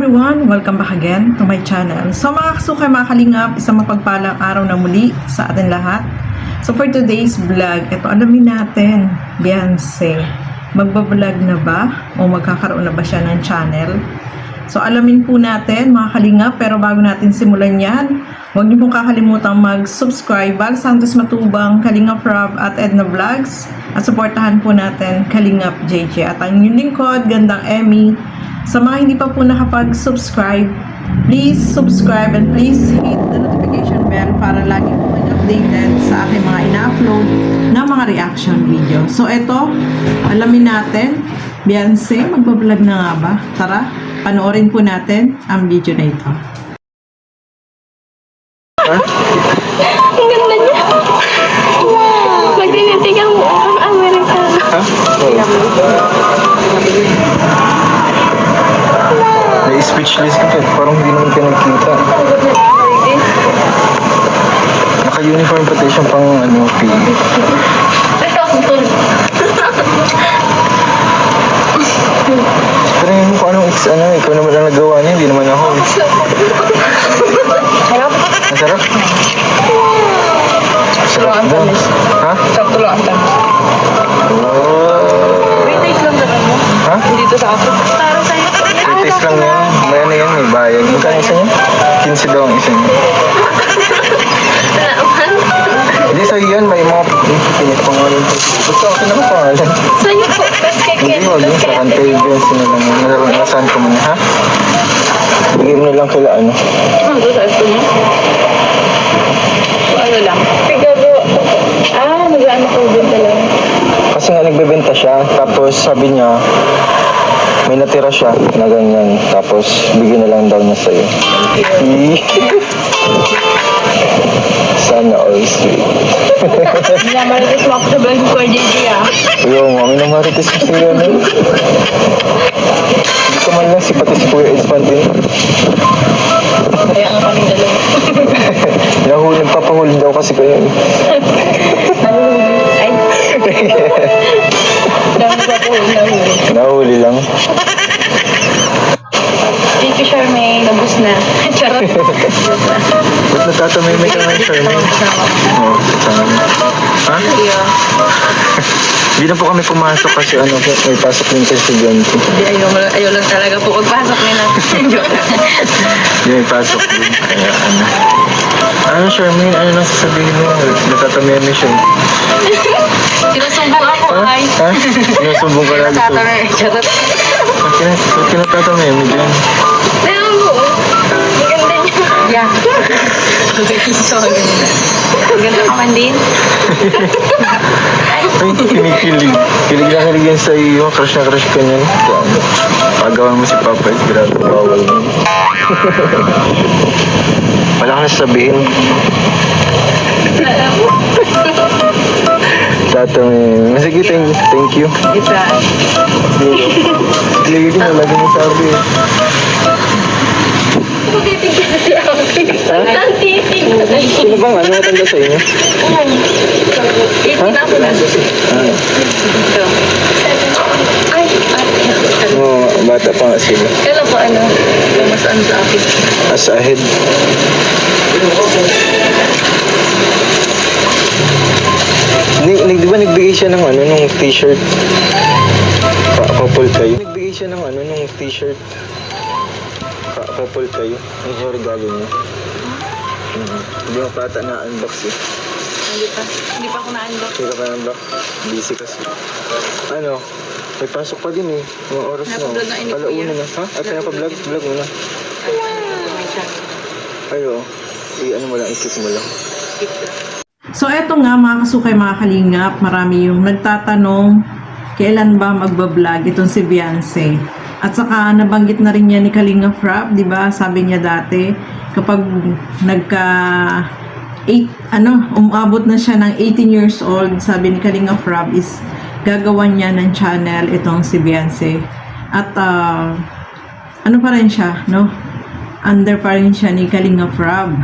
everyone! Welcome back again to my channel. So mga kasukay, mga kalingap, isang mapagpalang araw na muli sa atin lahat. So for today's vlog, ito alamin natin, Beyonce, magbablog na ba o magkakaroon na ba siya ng channel? So alamin po natin mga kalingap, pero bago natin simulan yan, huwag niyo pong kakalimutan mag-subscribe, Val Santos Matubang, Kalingap Rob at Edna Vlogs, at supportahan po natin Kalingap JJ at ang inyong lingkod, Gandang Emmy. Sa mga hindi pa po nakapag-subscribe, please subscribe and please hit the notification bell para lagi po kayo updated sa aking mga ina-upload na mga reaction video. So ito, alamin natin, Beyonce, magbablog na nga ba? Tara, panoorin po natin ang video na ito. Ang ganda niya. Wow! Magtinitigan mo ang Amerikano. Speechless ka parang hindi naman ka nagkita. Naka-uniform pati siya pang PE. Pero yun kung anong ikaw naman ang nagawa niya, hindi naman ako. Sarap? Ang sarap? Sarap daw. Ha? Sarap tulo ang tamis. Wait, taste lang naman mo. Ha? Dito sa ako. Parang sa'yo. Taste lang yan. May ano yan, may bayad. Magkano isa niya? 15 daw ang isa niya. Hindi sa'yo yan, may mga pinit pangalan. Basta ako na pangalan. Sa'yo po. Hindi mo, yung sa contagious na lang. Nasaan ko muna, ha? Bigay mo na lang kila ano. Ano sa ito niya? Ano lang? Figaro. Nag-ano ko din talaga. Kasi nga nagbebenta siya, tapos sabi niya, may natira siya na ganyan, tapos bigyan na lang daw niya sa'yo. Sana all sweet. Marites mo ako sa vlog ko, JJ Yo, mami na marites ko sa'yo, no? Hindi ko man lang pati si Kuya Edspan din. Kaya nga kami dalawa. Nagpapahuli daw kasi kayo. Ay. Dami ko po nahuli. Nahuli lang. Thank you, Charmaine. Nabus na. Charot. Ba't natatamay ka ngayon, Charmaine? Oo, kasama. Ha? Hindi na po kami pumasok kasi may pasok din sa estudyante. Hindi, ayaw lang talaga po. Pagpasok nila. Hindi, may pasok din. Kaya Charmaine, ano nang sasabihin mo? Natatamayan mo siya. Sinusumbong ako, ay. Ha? Sinusumbong ka lagi po. Natatamay. Charot. Ba't kinatatamaan mo dyan? Meron mo. Ang ganda niya. Yeah. So, ang ganda. Ang ganda ka man din. Ay, kinikilig. Kilig na kilig yan sa iyo. Crush na crush ka niyan. Pagawan mo si Papa. Grabe, bawal mo. Wala ka na sasabihin. Tatamay. Sige, thank you. Isa. Kilig din, lagi mo sabi. Titignan si Ate. Ang titignan. Sino bang matanda sa inyo? Itin ako na. Ay, Oo, bata pa nga sila. kailan po lumasaan sa akin? As ahead. Di ba nagbigay siya ng nung t-shirt? Couple kayo. Nagbigay siya ng nung t-shirt? Couple kayo. Ano yung regalo niya? Hindi mo pa ata na-unbox eh. Hindi pa ako na-unbox. Hindi ka pa na-unbox? Busy kasi. May pasok pa din eh. Mga oras na. Napa-vlog na ini, Alauna kuya. na. Ha? At napa-vlog? Vlog mo na. Ayo. Mo lang, i-click mo lang. So eto nga mga kasukay, mga kalingap, marami yung nagtatanong kailan ba magbablog itong si Beyonce. At saka nabanggit na rin niya ni Kalingap Rob, 'di ba? Sabi niya dati kapag umabot na siya ng 18 years old, sabi ni Kalingap Rob is gagawan niya ng channel itong si Beyonce. At pa rin siya, no? Under pa rin siya ni Kalingap Rob.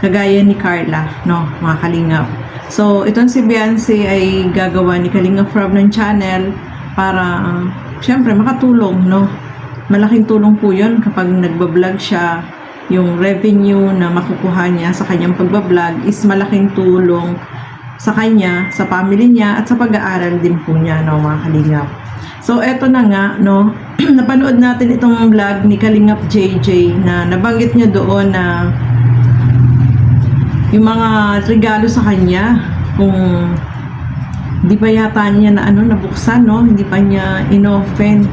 Kagaya ni Carla, no, mga kalingap. So, itong si Beyonce ay gagawa ni Kalingap Rob ng channel para, syempre, makatulong, no, malaking tulong po yun kapag nagbablog siya. Yung revenue na makukuha niya sa kanyang pagbablog is malaking tulong sa kanya, sa family niya, at sa pag-aaral din po niya, no, mga kalingap. So, eto na nga, no, napanood natin itong vlog ni Kalingap JJ na nabanggit niya doon na yung mga regalo sa kanya, kung hindi pa yata niya na nabuksan, no, hindi pa niya inopen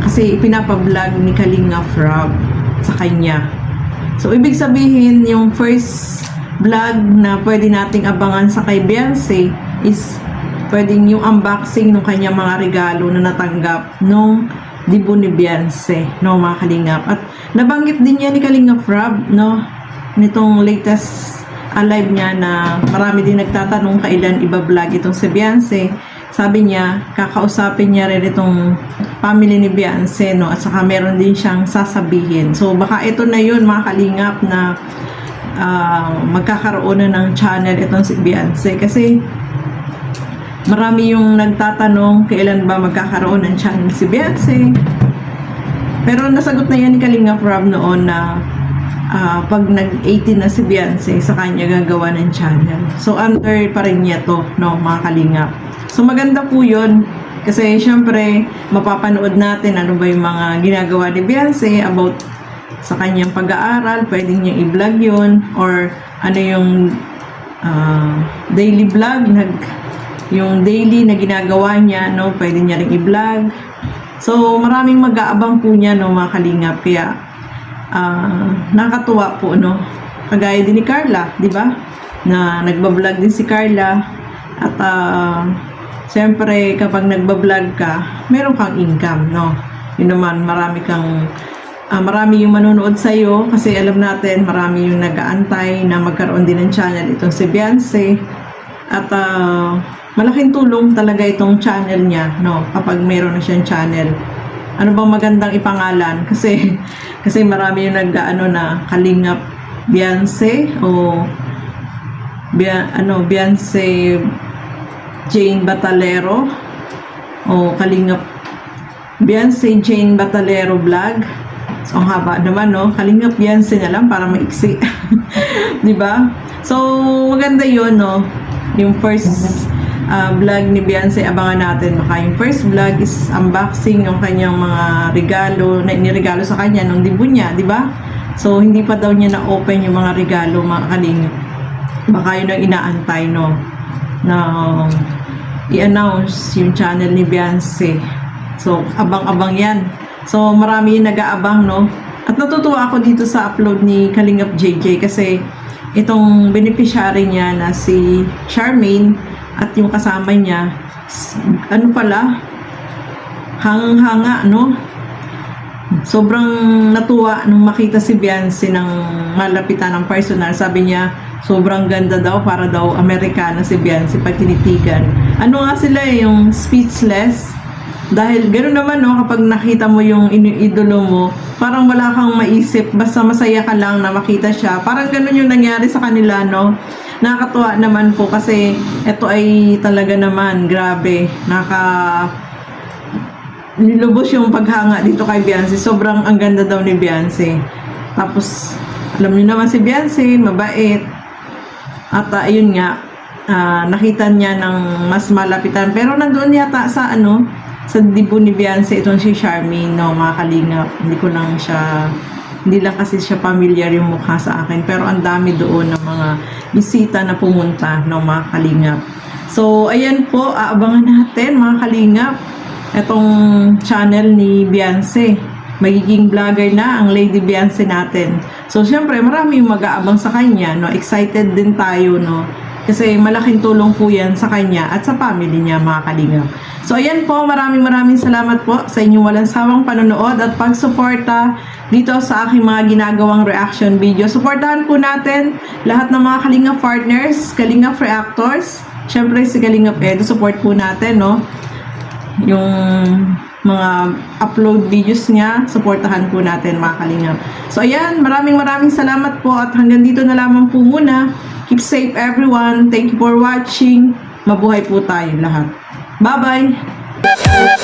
kasi ipinapablog ni Kalingap Rob sa kanya. So, ibig sabihin, yung first vlog na pwede nating abangan sa kay Beyonce is pwedeng yung unboxing ng kanyang mga regalo na natanggap nung dibo ni Beyonce, no, mga kalingap. At nabanggit din niya ni Kalingap Rob, no, nitong latest live niya na marami din nagtatanong kailan iba-vlog itong si Beyonce. Sabi niya, kakausapin niya rin itong family ni Beyonce, no, at saka meron din siyang sasabihin. So, baka ito na yun, mga kalingap, na magkakaroon na ng channel itong si Beyonce. Kasi marami yung nagtatanong kailan ba magkakaroon ng channel si Beyonce. Pero nasagot na yan ni Kalingap Rob noon na pag nag-18 na si Beyonce, sa kanya gagawa ng channel. So, under pa rin niya to, no, mga kalingap. So, maganda po yun. Kasi, syempre, mapapanood natin ano ba yung mga ginagawa ni Beyonce about sa kanyang pag-aaral. Pwede niyang i-vlog yun. Or, ano yung daily vlog, yung daily na ginagawa niya, no, pwede niya rin i-vlog. So, maraming mag-aabang po niya, no, mga kalingap. Kaya, nakakatuwa po, no. Kagaya din ni Carla, di ba? Na nagbablog din si Carla. At, siyempre, kapag nagbablog ka, meron kang income, no. Yun naman, marami yung manonood sa'yo kasi alam natin, marami yung nag-aantay na magkaroon din ng channel itong si Beyonce. At, malaking tulong talaga itong channel niya, no, kapag meron na siyang channel. Ano bang magandang ipangalan? Kasi marami yung na Kalingap Beyonce o Beyonce Jane Batalero o Kalingap Beyonce Jane Batalero vlog. So, ang haba naman, no? Kalingap Beyonce na lang para maiksi. Di ba? So, maganda yun, no? Yung first vlog ni Beyonce, abangan natin. Baka yung first vlog is unboxing ng kanyang mga regalo na iniregalo sa kanya nung dibo niya, di ba? So, hindi pa daw niya na-open yung mga regalo, mga kalingap. Baka yun ang inaantay, no? Na i-announce yung channel ni Beyonce. So, abang-abang yan. So, marami yung nag-aabang, no? At natutuwa ako dito sa upload ni Kalingap JJ kasi itong beneficiary niya na si Charmaine at yung kasama niya, ano pala, hanga, no? Sobrang natuwa nung makita si Beyonce ng malapitan ng personal. Sabi niya, sobrang ganda daw, para daw Amerikana si Beyonce pag tinitigan. Ano nga sila yung speechless? Dahil gano'n naman, no, kapag nakita mo yung idolo mo, parang wala kang maisip, basta masaya ka lang na makita siya. Parang gano'n yung nangyari sa kanila, no? Nakakatuwa naman po kasi ito ay talaga naman, grabe, nilubos yung paghanga dito kay Beyonce. Sobrang ang ganda daw ni Beyonce. Tapos, alam niyo naman si Beyonce, mabait. At ayun nga, nakita niya ng mas malapitan. Pero nandoon yata sa sa dibo ni Beyonce itong si Charmaine, no, mga kalingap. Hindi lang kasi siya familiar yung mukha sa akin, pero ang dami doon ng mga bisita na pumunta, no, mga kalingap. So, ayan po, aabangan natin, mga kalingap, itong channel ni Beyonce. Magiging vlogger na ang Lady Beyonce natin. So, syempre, marami yung mag-aabang sa kanya, no, excited din tayo, no, kasi malaking tulong po yan sa kanya at sa family niya, mga kalingap. So, ayan po, maraming salamat po sa inyong walang sawang panonood at pagsuporta dito sa aking mga ginagawang reaction video. Suportahan po natin lahat ng mga Kalingap partners, Kalingap reactors, syempre si Kalingap Edo, support po natin, no? Yung mga upload videos niya, suportahan po natin, mga Kalingap. So, ayan, maraming salamat po at hanggang dito na lamang po muna. Keep safe everyone. Thank you for watching. Mabuhay po tayo lahat. Bye-bye!